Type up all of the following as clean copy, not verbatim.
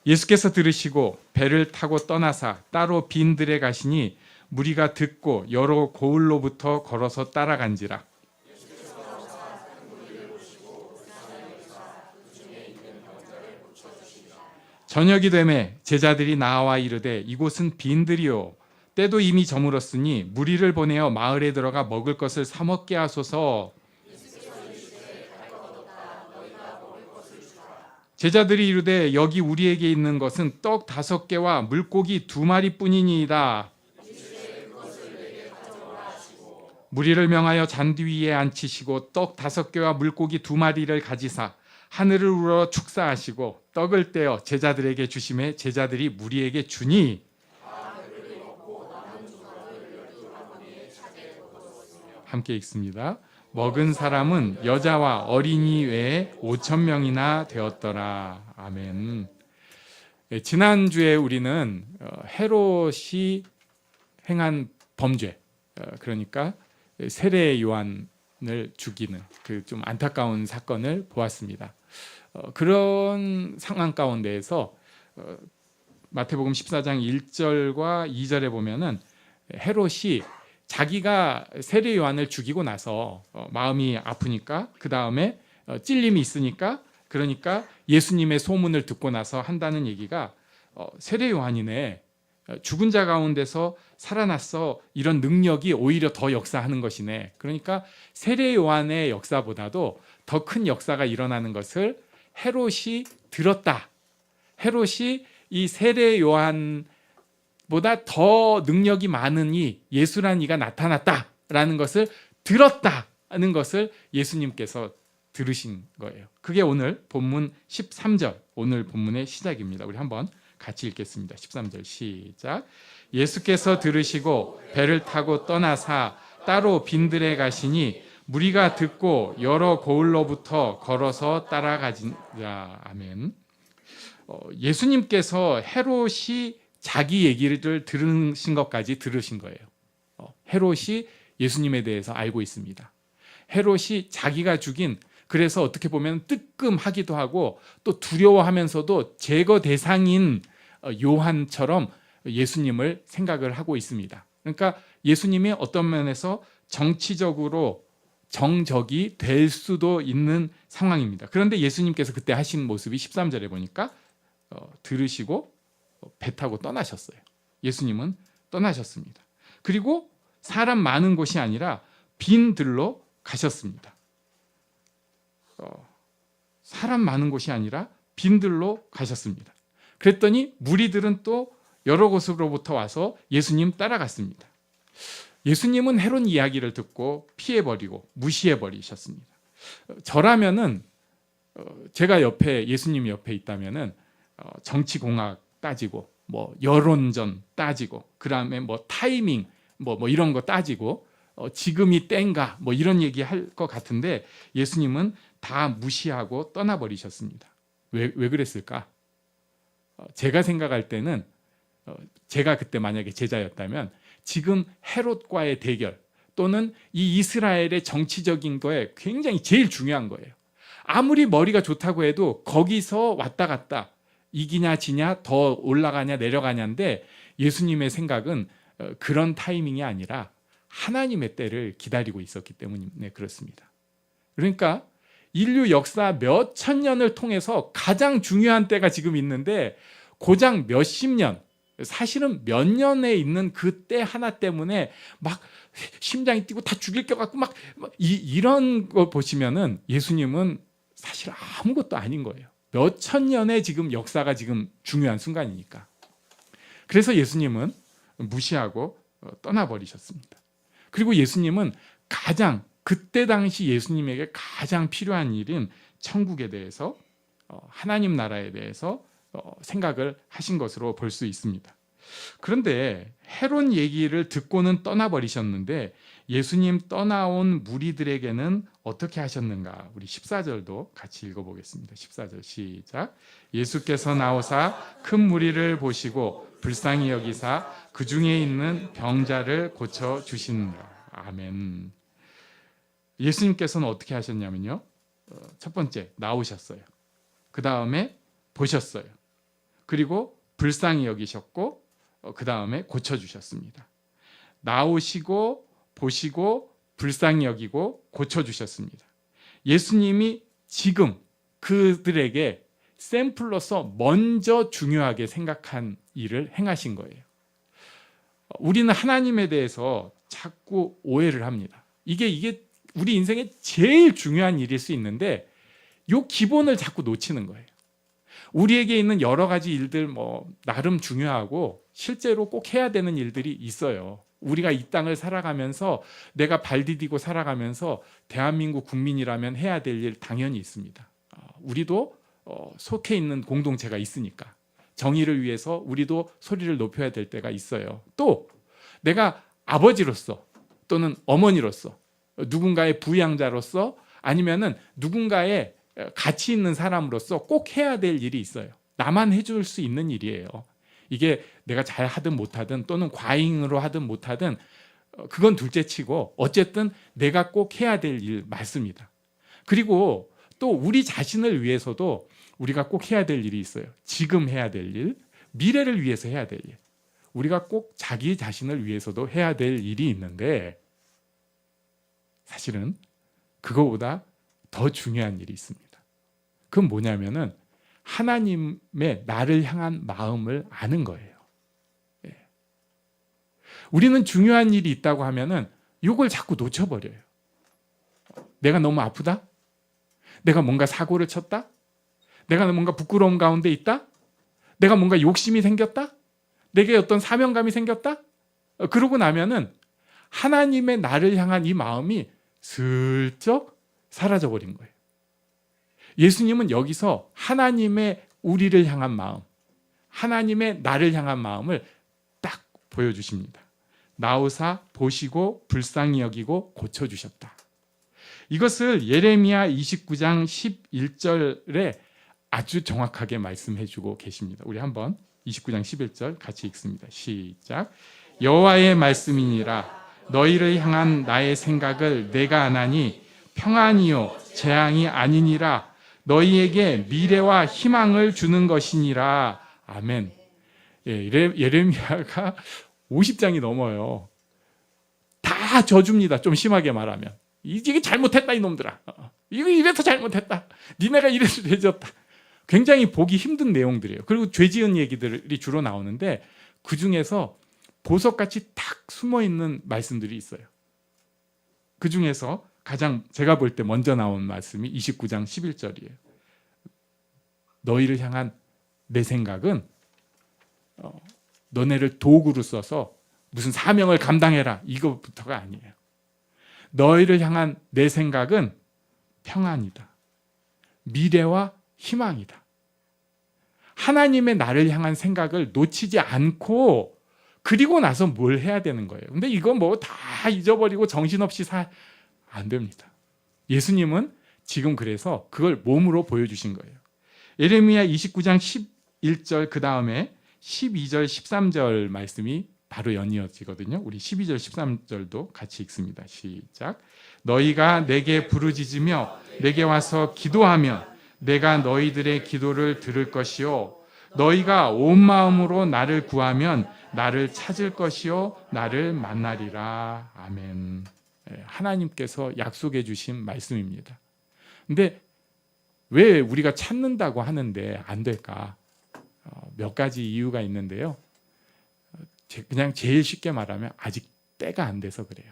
예수께서 들으시고 배를 타고 떠나사 따로 빈 들에 가시니 무리가 듣고 여러 고을로부터 걸어서 따라간지라. 저녁이 되매 제자들이 나와 이르되 이곳은 빈들이요 때도 이미 저물었으니 무리를 보내어 마을에 들어가 먹을 것을 사 먹게 하소서. 제자들이 이르되 여기 우리에게 있는 것은 떡 5개와 물고기 2마리뿐이니이다. 무리를 명하여 잔디 위에 앉히시고 떡 5개와 물고기 2마리를 가지사 하늘을 우러 축사하시고 떡을 떼어 제자들에게 주심에 제자들이 무리에게 주니 함께 읽습니다. 먹은 사람은 여자와 어린이 외에 5,000명이나 되었더라. 아멘. 지난주에 우리는 헤롯이 행한 범죄, 그러니까 세례 요한을 죽이는 그 좀 안타까운 사건을 보았습니다. 그런 상황 가운데에서 마태복음 14장 1절과 2절에 보면은 헤롯이 자기가 세례 요한을 죽이고 나서 마음이 아프니까 그 다음에 찔림이 있으니까 그러니까 예수님의 소문을 듣고 나서 한다는 얘기가 세례 요한이네, 죽은 자 가운데서 살아났어, 이런 능력이 오히려 더 역사하는 것이네. 그러니까 세례 요한의 역사보다도 더 큰 역사가 일어나는 것을 헤롯이 들었다. 헤롯이 이 세례 요한 보다 더 능력이 많은 이 예수란 이가 나타났다라는 것을 들었다는 것을 예수님께서 들으신 거예요. 그게 오늘 본문 13절, 오늘 본문의 시작입니다. 우리 한번 같이 읽겠습니다. 13절 시작. 예수께서 들으시고 배를 타고 떠나사 따로 빈들에 가시니 무리가 듣고 여러 고을로부터 걸어서 따라가지라. 아멘. 예수님께서 헤롯이 자기 얘기를 들으신 것까지 들으신 거예요. 헤롯이 예수님에 대해서 알고 있습니다. 헤롯이 자기가 죽인, 그래서 어떻게 보면 뜨끔하기도 하고 또 두려워하면서도 제거 대상인 요한처럼 예수님을 생각을 하고 있습니다. 그러니까 예수님이 어떤 면에서 정치적으로 정적이 될 수도 있는 상황입니다. 그런데 예수님께서 그때 하신 모습이 13절에 보니까 들으시고 배 타고 떠나셨어요. 예수님은 떠나셨습니다. 그리고 사람 많은 곳이 아니라 빈 들로 가셨습니다. 사람 많은 곳이 아니라 빈 들로 가셨습니다. 그랬더니 무리들은 또 여러 곳으로부터 와서 예수님 따라갔습니다. 예수님은 헤롯 이야기를 듣고 피해버리고 무시해버리셨습니다. 저라면은 제가 옆에, 예수님 옆에 있다면은 정치공학 따지고 뭐 여론전 따지고 그다음에 뭐 타이밍 뭐 이런 거 따지고 지금이 땐가 뭐 이런 얘기 할 것 같은데 예수님은 다 무시하고 떠나버리셨습니다. 왜 그랬을까? 제가 생각할 때는 제가 그때 만약에 제자였다면 지금 헤롯과의 대결 또는 이 이스라엘의 정치적인 거에 굉장히 제일 중요한 거예요. 아무리 머리가 좋다고 해도 거기서 왔다 갔다 이기냐 지냐 더 올라가냐 내려가냐인데 예수님의 생각은 그런 타이밍이 아니라 하나님의 때를 기다리고 있었기 때문에 그렇습니다. 그러니까 인류 역사 몇 천 년을 통해서 가장 중요한 때가 지금 있는데 고작 몇십 년, 사실은 몇 년에 있는 그 때 하나 때문에 막 심장이 뛰고 다 죽일 것 같고 막 이런 거 보시면은 예수님은 사실 아무것도 아닌 거예요. 몇 천 년의 지금 역사가 지금 중요한 순간이니까. 그래서 예수님은 무시하고 떠나버리셨습니다. 그리고 예수님은 가장 그때 당시 예수님에게 가장 필요한 일인 천국에 대해서, 하나님 나라에 대해서 생각을 하신 것으로 볼 수 있습니다. 그런데 헤롯 얘기를 듣고는 떠나버리셨는데 예수님 떠나온 무리들에게는 어떻게 하셨는가? 우리 14절도 같이 읽어보겠습니다. 14절 시작. 예수께서 나오사 큰 무리를 보시고 불쌍히 여기사 그 중에 있는 병자를 고쳐주시느라. 아멘. 예수님께서는 어떻게 하셨냐면요, 첫 번째 나오셨어요. 그 다음에 보셨어요. 그리고 불쌍히 여기셨고 그 다음에 고쳐주셨습니다. 나오시고 보시고 불쌍히 여기고 고쳐주셨습니다. 예수님이 지금 그들에게 샘플로서 먼저 중요하게 생각한 일을 행하신 거예요. 우리는 하나님에 대해서 자꾸 오해를 합니다. 이게 우리 인생에 제일 중요한 일일 수 있는데 이 기본을 자꾸 놓치는 거예요. 우리에게 있는 여러 가지 일들 나름 중요하고 실제로 꼭 해야 되는 일들이 있어요. 우리가 이 땅을 살아가면서 내가 발 디디고 살아가면서 대한민국 국민이라면 해야 될 일 당연히 있습니다. 우리도 속해 있는 공동체가 있으니까 정의를 위해서 우리도 소리를 높여야 될 때가 있어요. 또 내가 아버지로서 또는 어머니로서 누군가의 부양자로서 아니면은 누군가의 가치 있는 사람으로서 꼭 해야 될 일이 있어요. 나만 해줄 수 있는 일이에요. 이게 내가 잘 하든 못하든 또는 과잉으로 하든 못하든 그건 둘째치고 어쨌든 내가 꼭 해야 될 일 맞습니다. 그리고 또 우리 자신을 위해서도 우리가 꼭 해야 될 일이 있어요. 지금 해야 될 일, 미래를 위해서 해야 될 일. 우리가 꼭 자기 자신을 위해서도 해야 될 일이 있는데 사실은 그거보다 더 중요한 일이 있습니다. 그건 뭐냐면은 하나님의 나를 향한 마음을 아는 거예요. 우리는 중요한 일이 있다고 하면은 이걸 자꾸 놓쳐버려요. 내가 너무 아프다? 내가 뭔가 사고를 쳤다? 내가 뭔가 부끄러움 가운데 있다? 내가 뭔가 욕심이 생겼다? 내게 어떤 사명감이 생겼다? 그러고 나면은 하나님의 나를 향한 이 마음이 슬쩍 사라져버린 거예요. 예수님은 여기서 하나님의 우리를 향한 마음, 하나님의 나를 향한 마음을 딱 보여주십니다. 나오사 보시고 불쌍히 여기고 고쳐주셨다. 이것을 예레미야 29장 11절에 아주 정확하게 말씀해주고 계십니다. 우리 한번 29장 11절 같이 읽습니다. 시작. 여호와의 말씀이니라. 너희를 향한 나의 생각을 내가 아나니 평안이요 재앙이 아니니라. 너희에게 미래와 희망을 주는 것이니라. 아멘. 예레미야가 50장이 넘어요. 다 져줍니다. 좀 심하게 말하면. 이게 잘못했다 이놈들아. 이거 이래서 잘못했다. 니네가 이래서 죄졌다. 굉장히 보기 힘든 내용들이에요. 그리고 죄 지은 얘기들이 주로 나오는데 그중에서 보석같이 탁 숨어있는 말씀들이 있어요. 그중에서 가장 제가 볼 때 먼저 나온 말씀이 29장 11절이에요. 너희를 향한 내 생각은 너네를 도구로 써서 무슨 사명을 감당해라 이거부터가 아니에요. 너희를 향한 내 생각은 평안이다. 미래와 희망이다. 하나님의 나를 향한 생각을 놓치지 않고 그리고 나서 뭘 해야 되는 거예요. 근데 이거 다 잊어버리고 정신없이 안 됩니다. 예수님은 지금 그래서 그걸 몸으로 보여주신 거예요. 예레미야 29장 11절 그 다음에 12절 13절 말씀이 바로 연이어지거든요. 우리 12절 13절도 같이 읽습니다. 시작. 너희가 내게 부르짖으며 내게 와서 기도하면 내가 너희들의 기도를 들을 것이요 너희가 온 마음으로 나를 구하면 나를 찾을 것이요 나를 만나리라. 아멘. 하나님께서 약속해 주신 말씀입니다. 근데 왜 우리가 찾는다고 하는데 안 될까? 몇 가지 이유가 있는데요. 그냥 제일 쉽게 말하면 아직 때가 안 돼서 그래요.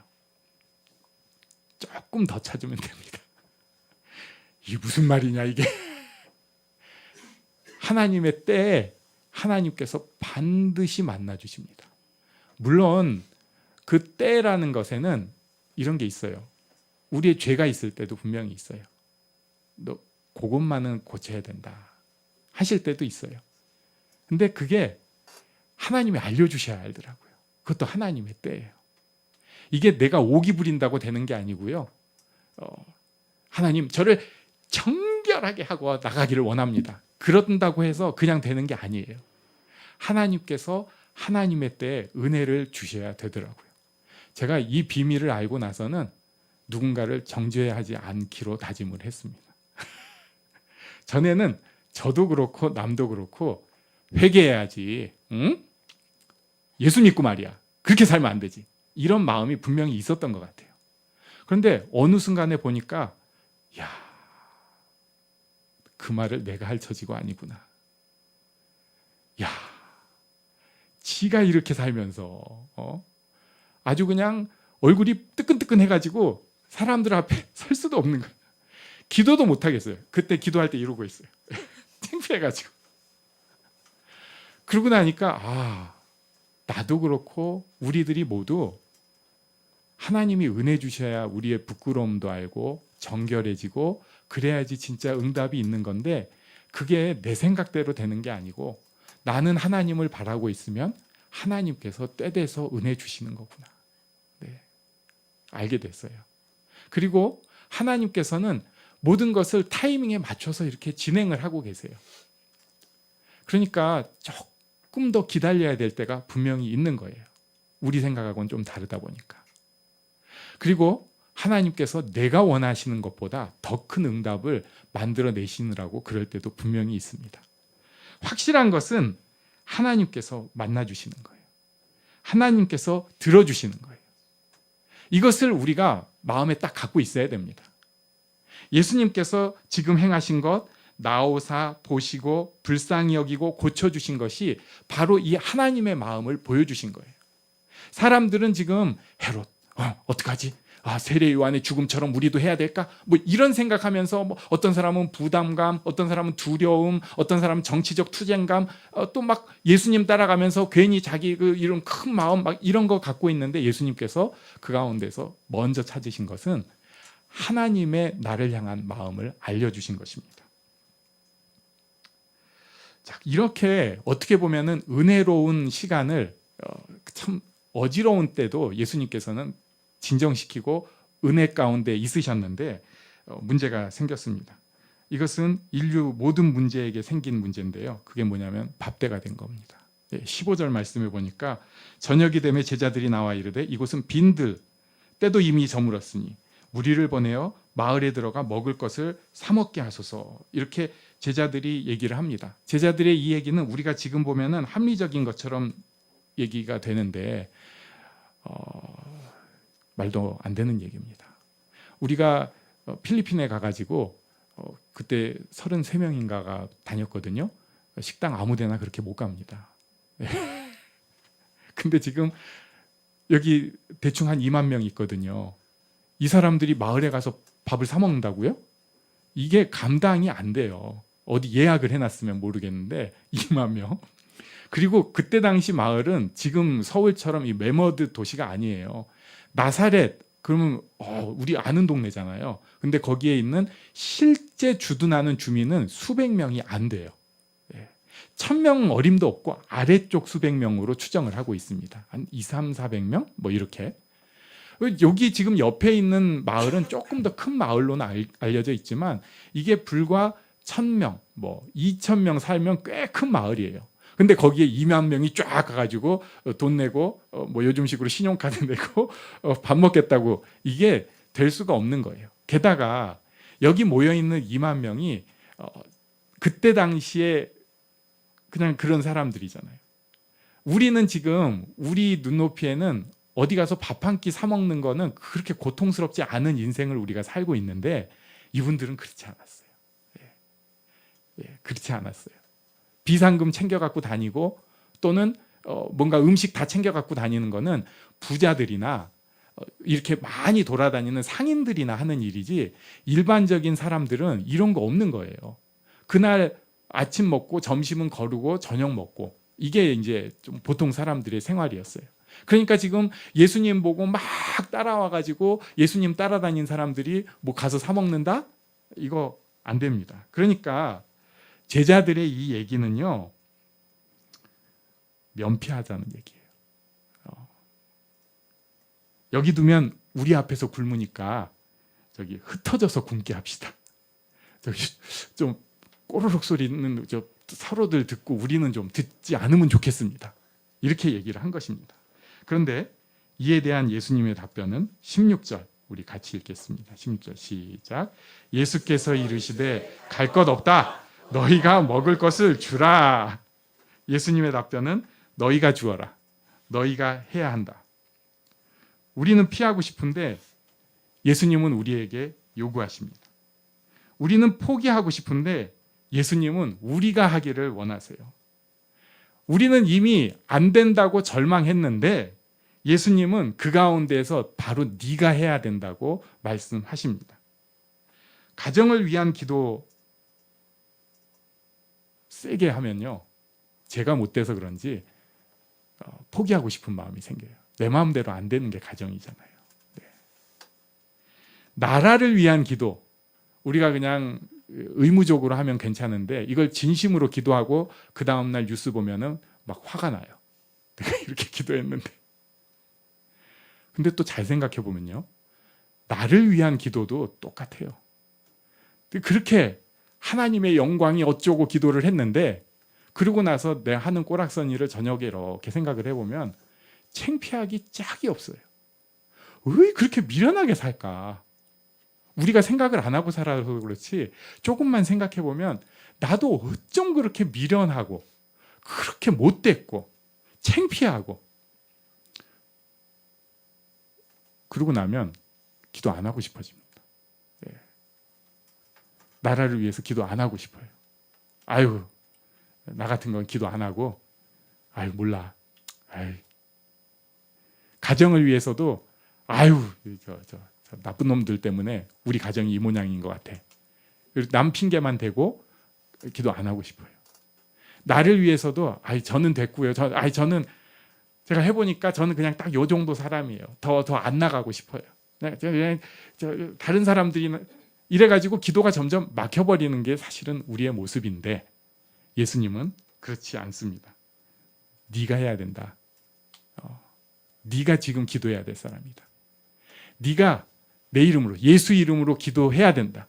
조금 더 찾으면 됩니다. 이게 무슨 말이냐 이게. 하나님의 때에 하나님께서 반드시 만나주십니다. 물론 그 때라는 것에는 이런 게 있어요. 우리의 죄가 있을 때도 분명히 있어요. 너 그것만은 고쳐야 된다 하실 때도 있어요. 근데 그게 하나님이 알려주셔야 알더라고요. 그것도 하나님의 때예요. 이게 내가 오기 부린다고 되는 게 아니고요. 하나님 저를 정결하게 하고 나가기를 원합니다. 그런다고 해서 그냥 되는 게 아니에요. 하나님께서 하나님의 때에 은혜를 주셔야 되더라고요. 제가 이 비밀을 알고 나서는 누군가를 정죄하지 않기로 다짐을 했습니다. 전에는 저도 그렇고 남도 그렇고 회개해야지. 응? 예수 믿고 말이야. 그렇게 살면 안 되지. 이런 마음이 분명히 있었던 것 같아요. 그런데 어느 순간에 보니까 야, 그 말을 내가 할 처지가 아니구나. 야, 지가 이렇게 살면서 아주 그냥 얼굴이 뜨끈뜨끈해가지고 사람들 앞에 설 수도 없는 거예요. 기도도 못 하겠어요. 그때 기도할 때 이러고 있어요. 창피해가지고. 그러고 나니까 나도 그렇고 우리들이 모두 하나님이 은혜 주셔야 우리의 부끄러움도 알고 정결해지고 그래야지 진짜 응답이 있는 건데 그게 내 생각대로 되는 게 아니고 나는 하나님을 바라고 있으면 하나님께서 때 돼서 은혜 주시는 거구나. 네, 알게 됐어요. 그리고 하나님께서는 모든 것을 타이밍에 맞춰서 이렇게 진행을 하고 계세요. 그러니까 조금 더 기다려야 될 때가 분명히 있는 거예요. 우리 생각하고는 좀 다르다 보니까. 그리고 하나님께서 내가 원하시는 것보다 더 큰 응답을 만들어내시느라고 그럴 때도 분명히 있습니다. 확실한 것은 하나님께서 만나주시는 거예요. 하나님께서 들어주시는 거예요. 이것을 우리가 마음에 딱 갖고 있어야 됩니다. 예수님께서 지금 행하신 것, 나오사 보시고 불쌍히 여기고 고쳐주신 것이 바로 이 하나님의 마음을 보여주신 거예요. 사람들은 지금 헤롯, 어떡하지? 세례 요한의 죽음처럼 우리도 해야 될까? 뭐 이런 생각하면서 어떤 사람은 부담감, 어떤 사람은 두려움, 어떤 사람은 정치적 투쟁감, 또 막 예수님 따라가면서 괜히 자기 이런 큰 마음 막 이런 거 갖고 있는데 예수님께서 그 가운데서 먼저 찾으신 것은 하나님의 나를 향한 마음을 알려주신 것입니다. 자, 이렇게 어떻게 보면은 은혜로운 시간을 참 어지러운 때도 예수님께서는 진정시키고 은혜 가운데 있으셨는데 문제가 생겼습니다. 이것은 인류 모든 문제에게 생긴 문제인데요. 그게 뭐냐면 밥대가 된 겁니다. 15절 말씀에 보니까 저녁이 되매 제자들이 나와 이르되 이곳은 빈들 때도 이미 저물었으니 무리를 보내어 마을에 들어가 먹을 것을 사 먹게 하소서. 이렇게 제자들이 얘기를 합니다. 제자들의 이 얘기는 우리가 지금 보면은 합리적인 것처럼 얘기가 되는데 말도 안 되는 얘기입니다. 우리가 필리핀에 가가지고 그때 33명인가가 다녔거든요. 식당 아무데나 그렇게 못 갑니다. 근데 지금 여기 대충 한 2만 명 있거든요. 이 사람들이 마을에 가서 밥을 사 먹는다고요? 이게 감당이 안 돼요. 어디 예약을 해놨으면 모르겠는데 2만 명. 그리고 그때 당시 마을은 지금 서울처럼 이 매머드 도시가 아니에요. 나사렛, 그러면 우리 아는 동네잖아요. 근데 거기에 있는 실제 주둔하는 주민은 수백 명이 안 돼요. 1000명 어림도 없고 아래쪽 수백 명으로 추정을 하고 있습니다. 한 2, 3, 400명? 뭐 이렇게. 여기 지금 옆에 있는 마을은 조금 더 큰 마을로는 알려져 있지만 이게 불과 1000명, 뭐 2000명 살면 꽤 큰 마을이에요. 근데 거기에 2만 명이 쫙 가가지고 돈 내고 뭐 요즘식으로 신용카드 내고 밥 먹겠다고 이게 될 수가 없는 거예요. 게다가 여기 모여있는 2만 명이 그때 당시에 그냥 그런 사람들이잖아요. 우리는 지금 우리 눈높이에는 어디 가서 밥 한 끼 사 먹는 거는 그렇게 고통스럽지 않은 인생을 우리가 살고 있는데 이분들은 그렇지 않았어요. 그렇지 않았어요. 비상금 챙겨 갖고 다니고 또는 뭔가 음식 다 챙겨 갖고 다니는 거는 부자들이나 이렇게 많이 돌아다니는 상인들이나 하는 일이지 일반적인 사람들은 이런 거 없는 거예요. 그날 아침 먹고 점심은 거르고 저녁 먹고 이게 이제 좀 보통 사람들의 생활이었어요. 그러니까 지금 예수님 보고 막 따라와 가지고 예수님 따라다닌 사람들이 뭐 가서 사 먹는다? 이거 안 됩니다. 그러니까 제자들의 이 얘기는요, 면피하자는 얘기예요. 여기 두면 우리 앞에서 굶으니까 저기 흩어져서 굶게 합시다. 저기 좀 꼬르륵 소리는 서로들 듣고 우리는 좀 듣지 않으면 좋겠습니다. 이렇게 얘기를 한 것입니다. 그런데 이에 대한 예수님의 답변은 16절 우리 같이 읽겠습니다. 16절 시작. 예수께서 이르시되 갈 것 없다. 너희가 먹을 것을 주라. 예수님의 답변은 너희가 주어라. 너희가 해야 한다. 우리는 피하고 싶은데 예수님은 우리에게 요구하십니다. 우리는 포기하고 싶은데 예수님은 우리가 하기를 원하세요. 우리는 이미 안 된다고 절망했는데 예수님은 그 가운데에서 바로 네가 해야 된다고 말씀하십니다. 가정을 위한 기도 세게 하면요, 제가 못 돼서 그런지 포기하고 싶은 마음이 생겨요. 내 마음대로 안 되는 게 가정이잖아요. 네. 나라를 위한 기도, 우리가 그냥 의무적으로 하면 괜찮은데 이걸 진심으로 기도하고 그 다음날 뉴스 보면은 막 화가 나요. 내가 이렇게 기도했는데. 근데 또 잘 생각해 보면요, 나를 위한 기도도 똑같아요. 그렇게 하나님의 영광이 어쩌고 기도를 했는데 그러고 나서 내가 하는 꼬락서니를 저녁에 이렇게 생각을 해보면 창피하기 짝이 없어요. 왜 그렇게 미련하게 살까? 우리가 생각을 안 하고 살아서 그렇지 조금만 생각해 보면 나도 어쩜 그렇게 미련하고 그렇게 못됐고 창피하고, 그러고 나면 기도 안 하고 싶어집니다. 네. 나라를 위해서 기도 안 하고 싶어요. 아유, 나 같은 건 기도 안 하고, 아유 몰라, 아유. 가정을 위해서도 아유 저 나쁜 놈들 때문에 우리 가정이 이 모양인 것 같아. 남 핑계만 대고 기도 안 하고 싶어요. 나를 위해서도 아이 저는 됐고요. 저는 제가 해보니까 저는 그냥 딱 요 정도 사람이에요. 더 안 나가고 싶어요. 그냥 다른 사람들이 이래가지고 기도가 점점 막혀버리는 게 사실은 우리의 모습인데 예수님은 그렇지 않습니다. 네가 해야 된다. 네가 지금 기도해야 될 사람이다. 네가 내 이름으로, 예수 이름으로 기도해야 된다.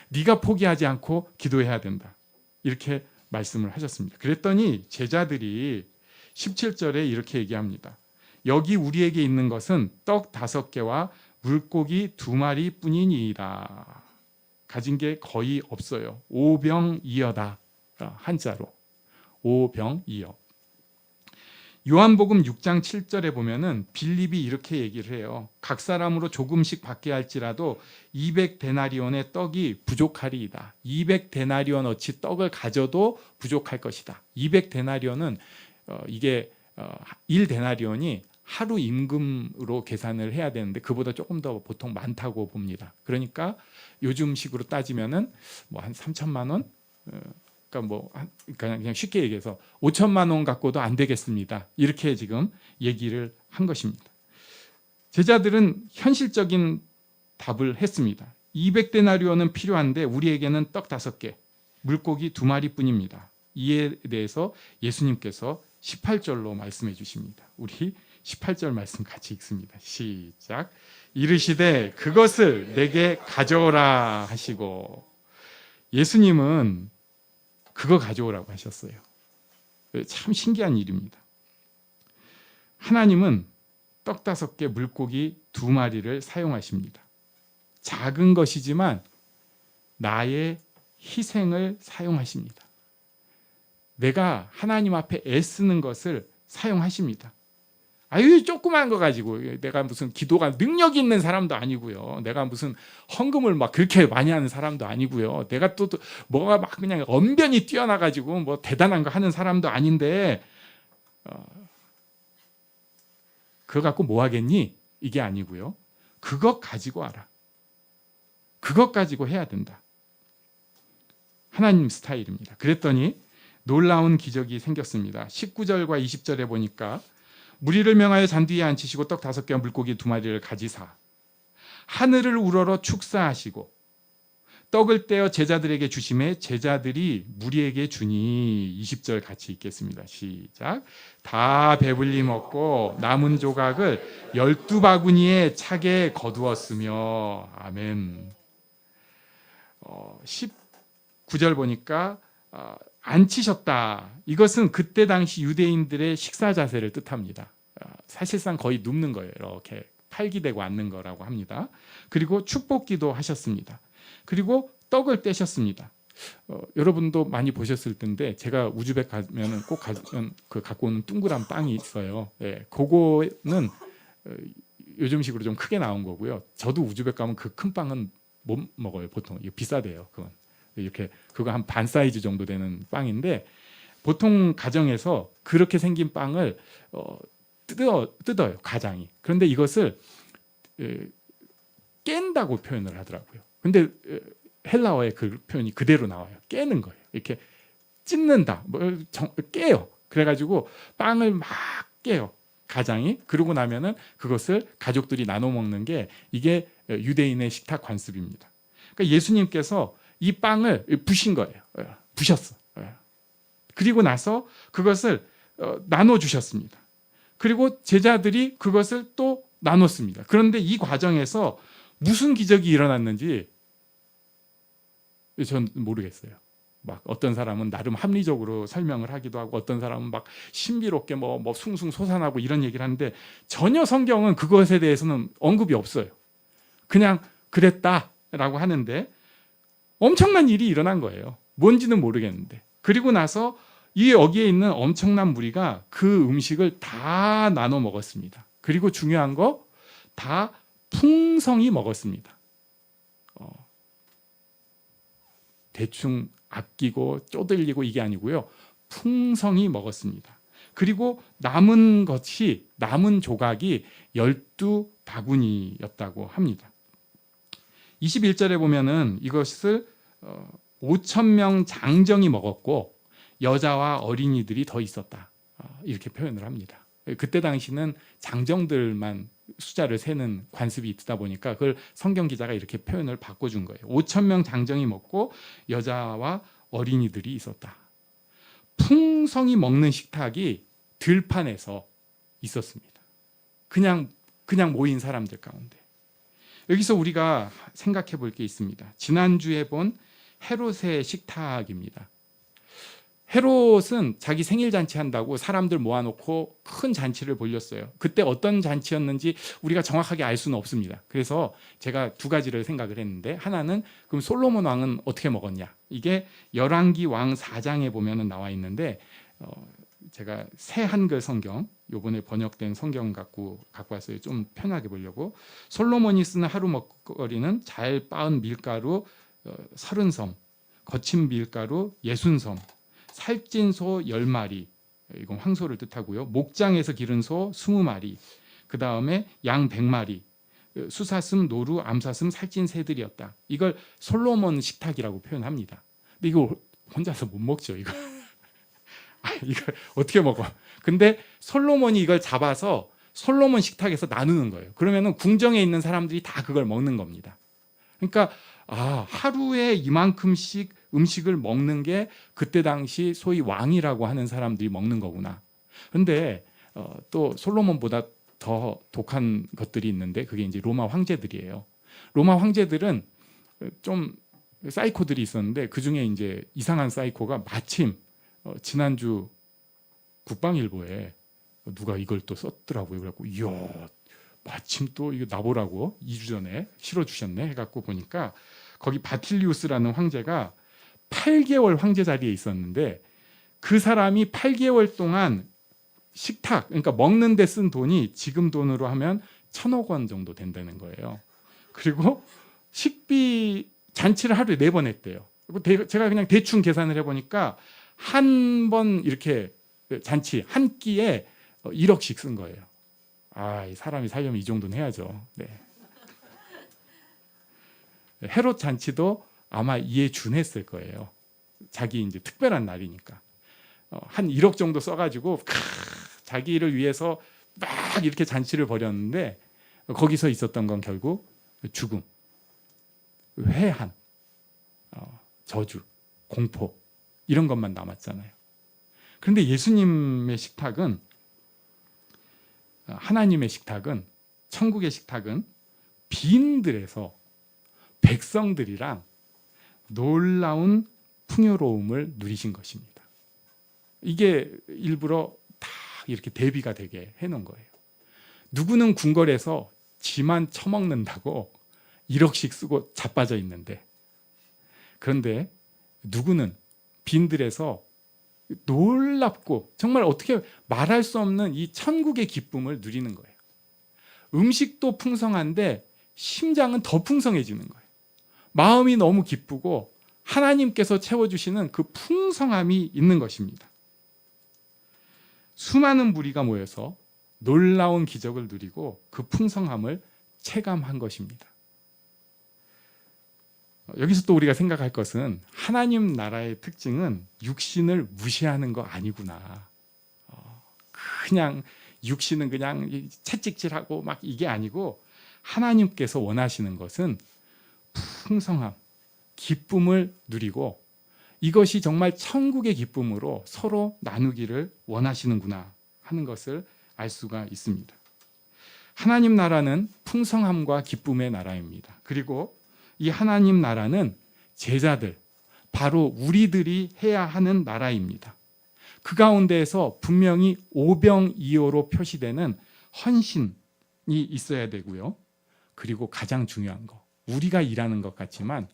네가 포기하지 않고 기도해야 된다. 이렇게 말씀을 하셨습니다. 그랬더니 제자들이 17절에 이렇게 얘기합니다. 여기 우리에게 있는 것은 떡 5개와 물고기 2마리 뿐이니이다. 가진 게 거의 없어요. 오병이어다. 한자로 오병이어. 요한복음 6장 7절에 보면은 빌립이 이렇게 얘기를 해요. 각 사람으로 조금씩 받게 할지라도 200데나리온의 떡이 부족하리이다. 200데나리온어치 떡을 가져도 부족할 것이다. 200데나리온은 이게 1데나리온이 하루 임금으로 계산을 해야 되는데 그보다 조금 더 보통 많다고 봅니다. 그러니까 요즘식으로 따지면은 뭐 한 3천만 원, 그러니까 그냥 쉽게 얘기해서 5천만 원 갖고도 안 되겠습니다. 이렇게 지금 얘기를 한 것입니다. 제자들은 현실적인 답을 했습니다. 200데나리온은 필요한데 우리에게는 떡 5개, 물고기 2마리 뿐입니다. 이에 대해서 예수님께서 18절로 말씀해 주십니다. 우리 18절 말씀 같이 읽습니다. 시작. 이르시되 그것을 내게 가져오라 하시고, 예수님은 그거 가져오라고 하셨어요. 참 신기한 일입니다. 하나님은 떡 5개, 물고기 2마리를 사용하십니다. 작은 것이지만 나의 희생을 사용하십니다. 내가 하나님 앞에 애쓰는 것을 사용하십니다. 아유, 조그만 거 가지고 내가 무슨 기도가 능력 있는 사람도 아니고요. 내가 무슨 헌금을 막 그렇게 많이 하는 사람도 아니고요. 내가 또 뭐가 막 그냥 언변이 뛰어나가지고 뭐 대단한 거 하는 사람도 아닌데 그거 갖고 뭐 하겠니? 이게 아니고요. 그것 가지고 알아. 그것 가지고 해야 된다. 하나님 스타일입니다. 그랬더니 놀라운 기적이 생겼습니다. 19절과 20절에 보니까 무리를 명하여 잔디 위에 앉히시고 떡 5개와 물고기 2마리를 가지사 하늘을 우러러 축사하시고 떡을 떼어 제자들에게 주심에 제자들이 무리에게 주니. 20절 같이 읽겠습니다. 시작. 다 배불리 먹고 남은 조각을 12바구니에 차게 거두었으며. 아멘. 19절 보니까 앉히셨다. 이것은 그때 당시 유대인들의 식사 자세를 뜻합니다. 사실상 거의 눕는 거예요. 이렇게 팔기대고 앉는 거라고 합니다. 그리고 축복기도 하셨습니다. 그리고 떡을 떼셨습니다. 여러분도 많이 보셨을 텐데 제가 우즈벡 가면은 꼭 갖고 오는 동그란 빵이 있어요. 예, 그거는 요즘식으로 좀 크게 나온 거고요. 저도 우즈벡 가면 그 큰 빵은 못 먹어요. 보통 이거 비싸대요. 그건 이렇게 그거 한 반 사이즈 정도 되는 빵인데 보통 가정에서 그렇게 생긴 빵을 뜯어요. 가장이. 그런데 이것을 깬다고 표현을 하더라고요. 근데 헬라어의 그 표현이 그대로 나와요. 깨는 거예요. 이렇게 찢는다, 깨요. 그래가지고 빵을 막 깨요. 가장이. 그러고 나면은 그것을 가족들이 나눠 먹는 게 이게 유대인의 식탁 관습입니다. 그러니까 예수님께서 이 빵을 부신 거예요. 부셨어. 그리고 나서 그것을 나눠 주셨습니다. 그리고 제자들이 그것을 또 나눴습니다. 그런데 이 과정에서 무슨 기적이 일어났는지 전 모르겠어요. 막 어떤 사람은 나름 합리적으로 설명을 하기도 하고 어떤 사람은 막 신비롭게 뭐 숭숭 솟아나고 이런 얘기를 하는데 전혀 성경은 그것에 대해서는 언급이 없어요. 그냥 그랬다라고 하는데 엄청난 일이 일어난 거예요. 뭔지는 모르겠는데. 그리고 나서 이 여기에 있는 엄청난 무리가 그 음식을 다 나눠 먹었습니다. 그리고 중요한 거 다 풍성히 먹었습니다. 대충 아끼고 쪼들리고 이게 아니고요. 풍성히 먹었습니다. 그리고 남은 조각이 12바구니였다고 합니다. 21절에 보면은 이것을 5,000명 장정이 먹었고 여자와 어린이들이 더 있었다. 이렇게 표현을 합니다. 그때 당시는 장정들만 숫자를 세는 관습이 있다 보니까 그걸 성경 기자가 이렇게 표현을 바꿔준 거예요. 5,000명 장정이 먹고 여자와 어린이들이 있었다. 풍성히 먹는 식탁이 들판에서 있었습니다. 그냥 모인 사람들 가운데. 여기서 우리가 생각해 볼 게 있습니다. 지난주에 본 헤롯의 식탁입니다. 헤롯은 자기 생일 잔치 한다고 사람들 모아놓고 큰 잔치를 벌였어요. 그때 어떤 잔치였는지 우리가 정확하게 알 수는 없습니다. 그래서 제가 두 가지를 생각을 했는데 하나는 그럼 솔로몬 왕은 어떻게 먹었냐? 이게 열왕기 왕 4장에 보면은 나와 있는데 제가 새 한글 성경 요번에 번역된 성경 갖고 왔어요. 좀 편하게 보려고. 솔로몬이 쓰는 하루 먹거리는 잘 빻은 밀가루 30섬, 거친 밀가루 60섬, 살찐 소 10마리, 이건 황소를 뜻하고요. 목장에서 기른 소 20마리, 그 다음에 양 100마리, 수사슴, 노루, 암사슴, 살찐 새들이었다. 이걸 솔로몬 식탁이라고 표현합니다. 근데 이거 혼자서 못 먹죠. 이거 어떻게 먹어? 근데 솔로몬이 이걸 잡아서 솔로몬 식탁에서 나누는 거예요. 그러면은 궁정에 있는 사람들이 다 그걸 먹는 겁니다. 그러니까 하루에 이만큼씩 음식을 먹는 게 그때 당시 소위 왕이라고 하는 사람들이 먹는 거구나. 그런데 또 솔로몬보다 더 독한 것들이 있는데 그게 이제 로마 황제들이에요. 로마 황제들은 좀 사이코들이 있었는데 그 중에 이제 이상한 사이코가 마침 지난주 국방일보에 누가 이걸 또 썼더라고요. 그래갖고 이야 마침 또 이거 나보라고 2주 전에 실어주셨네 해갖고 보니까 거기 바틸리우스라는 황제가 8개월 황제 자리에 있었는데 그 사람이 8개월 동안 식탁, 그러니까 먹는 데 쓴 돈이 지금 돈으로 하면 1,000억 원 정도 된다는 거예요. 그리고 식비 잔치를 하루에 4번 했대요. 제가 그냥 대충 계산을 해보니까 한 번 이렇게 잔치 한 끼에 1억씩 쓴 거예요. 이 사람이 살려면 이 정도는 해야죠. 네. 헤롯 잔치도 아마 이에 준했을 거예요. 자기 이제 특별한 날이니까 한 1억 정도 써가지고 자기를 위해서 막 이렇게 잔치를 벌였는데 거기서 있었던 건 결국 죽음, 회한, 저주, 공포 이런 것만 남았잖아요. 그런데 예수님의 식탁은 하나님의 식탁은 천국의 식탁은 빈들에서 백성들이랑 놀라운 풍요로움을 누리신 것입니다. 이게 일부러 다 이렇게 대비가 되게 해놓은 거예요. 누구는 궁궐에서 지만 처먹는다고 1억씩 쓰고 자빠져 있는데 그런데 누구는 빈들에서 놀랍고 정말 어떻게 말할 수 없는 이 천국의 기쁨을 누리는 거예요. 음식도 풍성한데 심장은 더 풍성해지는 거예요. 마음이 너무 기쁘고 하나님께서 채워주시는 그 풍성함이 있는 것입니다. 수많은 무리가 모여서 놀라운 기적을 누리고 그 풍성함을 체감한 것입니다. 여기서 또 우리가 생각할 것은 하나님 나라의 특징은 육신을 무시하는 거 아니구나. 그냥 육신은 그냥 채찍질하고 막 이게 아니고 하나님께서 원하시는 것은 풍성함, 기쁨을 누리고 이것이 정말 천국의 기쁨으로 서로 나누기를 원하시는구나 하는 것을 알 수가 있습니다. 하나님 나라는 풍성함과 기쁨의 나라입니다. 그리고 이 하나님 나라는 제자들, 바로 우리들이 해야 하는 나라입니다. 그 가운데에서 분명히 오병이어로 표시되는 헌신이 있어야 되고요. 그리고 가장 중요한 거, 우리가 일하는 것 같지만